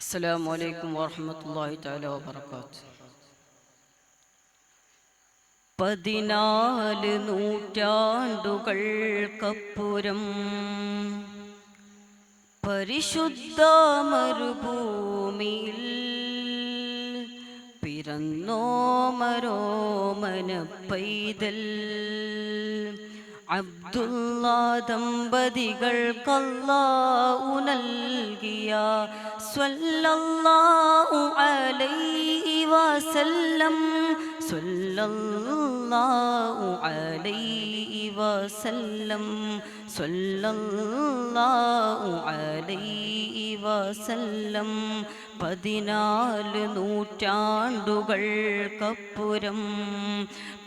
السلام عليكم ورحمة الله تعالى وبركاته. 14 നൂറ്റാണ്ടുകൾക്കപ്പുറം പരിശുദ്ധ മരുഭൂമിയിൽ പിറന്നോമരോമന പൈതൽ അബ്ദുള്ള ദമ്പതികൾക്കല്ലാഹു നൽകിയ സ്വല്ലല്ലാഹു അലൈഹി വസല്ലം സ്വല്ലല്ലാഹു അലൈഹി വസല്ലം സ്വല്ലല്ലാഹു അലൈഹി വസല്ലം 14 നൂറ്റാണ്ടുകൾക്കപ്പുറം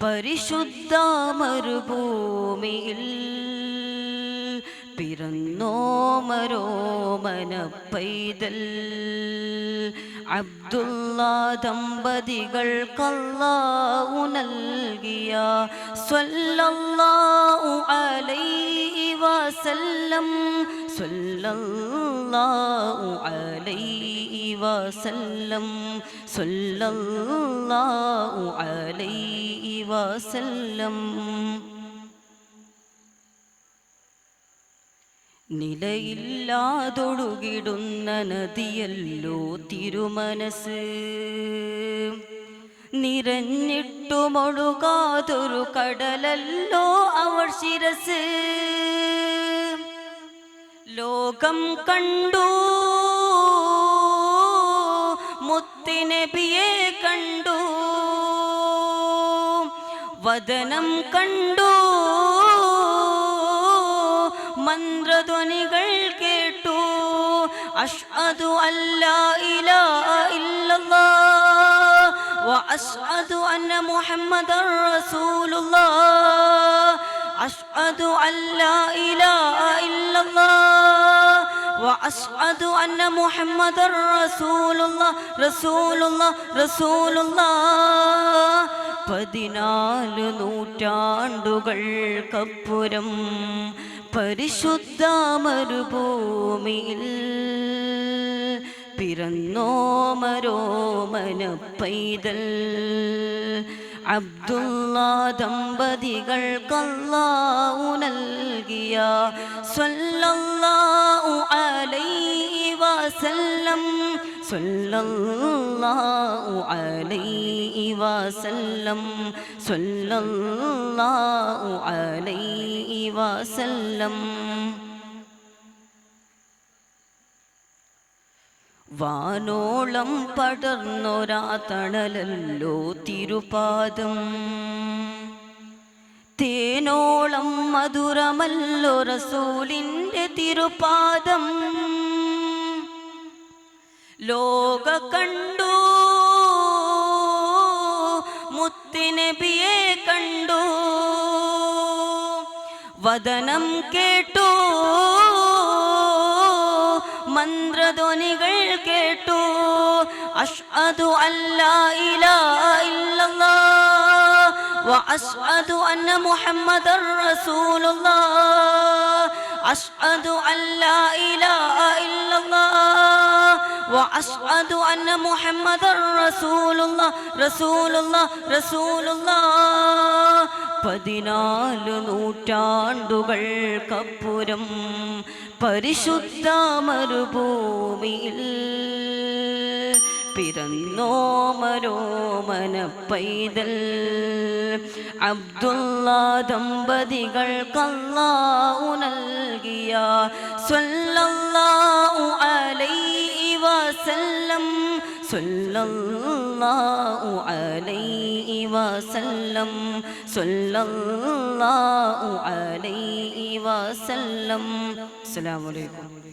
പരിശുദ്ധ മരുഭൂമിയിൽ പിറന്നോമരോമന പൈതൽ അബ്ദുള്ള ദമ്പതികൾക്കല്ലാഹു നൽകിയ സ്വല്ലല്ലാഹു അലൈഹി വസല്ലം സ്വല്ലല്ലാഹു അലൈഹി വസല്ലം സ്വല്ലല്ലാഹു അലൈഹി വസല്ലം. നിലയില്ലാതൊഴുകിടുന്ന നദിയല്ലോ തിരുമനസ്, നിറഞ്ഞിട്ടുമൊഴുകാതൊരു കടലല്ലോ അവൾ ശിരസ്. ലോകം കണ്ടു മുത്തുനബിയെ കണ്ടു, വദനം കണ്ടു മന്ത്രധ്വനികൾ കേട്ടു. അഷ്ഹദു അല്ലാ ഇലാഹ ഇല്ലല്ലാഹ് വ അഷ്ഹദു അന്ന മുഹമ്മദർ റസൂലുള്ളാഹ്. അഷ്ഹദു അല്ലാ ഇലാഹ ഇല്ലല്ലാഹ് വ അഷ്ഹദു അന്ന മുഹമ്മദർ റസൂലുള്ളാഹ് റസൂലുള്ളാഹ് റസൂലുള്ളാഹ്. 14 നൂറ്റാണ്ടുകൾക്കപ്പുറം പരിശുദ്ധ മരുഭൂമിയിൽ പിറന്നോമരോമന പൈതൽ അബ്ദുള്ള ദമ്പതികൾക്കല്ലാഹു നൽകിയ സ്വല്ലല്ലാഹു അലൈഹി വസല്ലം സ്വല്ലല്ലാഹു അലൈഹി വസല്ലം സ്വല്ലല്ലാഹു അലൈഹി വസല്ലം. വാനോളം പടർന്നൊരാ തണലല്ലോ തിരുപാദം, തേനോളം മധുരമല്ലോ റസൂലിൻ്റെ തിരുപാദം. ലോക കണ്ടു മുത്തുനബിയെ കണ്ടു, വദനം കേട്ടു മന്ത്രധ്വനികൾ കേട്ടു. അഷ്ഹദു അല്ലാ ഇലാഹ ഇല്ലല്ലാഹ് വ അഷ്ഹദു അന്ന മുഹമ്മദർ റസൂലുള്ളാഹ്. അഷ്ഹദു അല്ലാ ഇലാഹ ഇല്ലല്ലാഹ് വ അഷ്ഹദു അന്ന മുഹമ്മദർ റസൂലുള്ളാഹ് റസൂലുള്ളാഹ് റസൂലുള്ളാഹ്. 14 നൂറ്റാണ്ടുകൾക്കപ്പുറം പരിശുദ്ധ മരുഭൂമിയിൽ പിറന്നോമരോമന പൈതൽ അബ്ദുള്ള ദമ്പതികൾക്കല്ലാഹു നൽകിയ സ്വല്ലല്ലാഹു അലൈഹി വസല്ലം സ്വല്ലല്ലാഹു അലൈഹി വസല്ലം സ്വല്ലല്ലാഹു അലൈഹി വസല്ലം. അസ്സലാമു അലൈക്കും.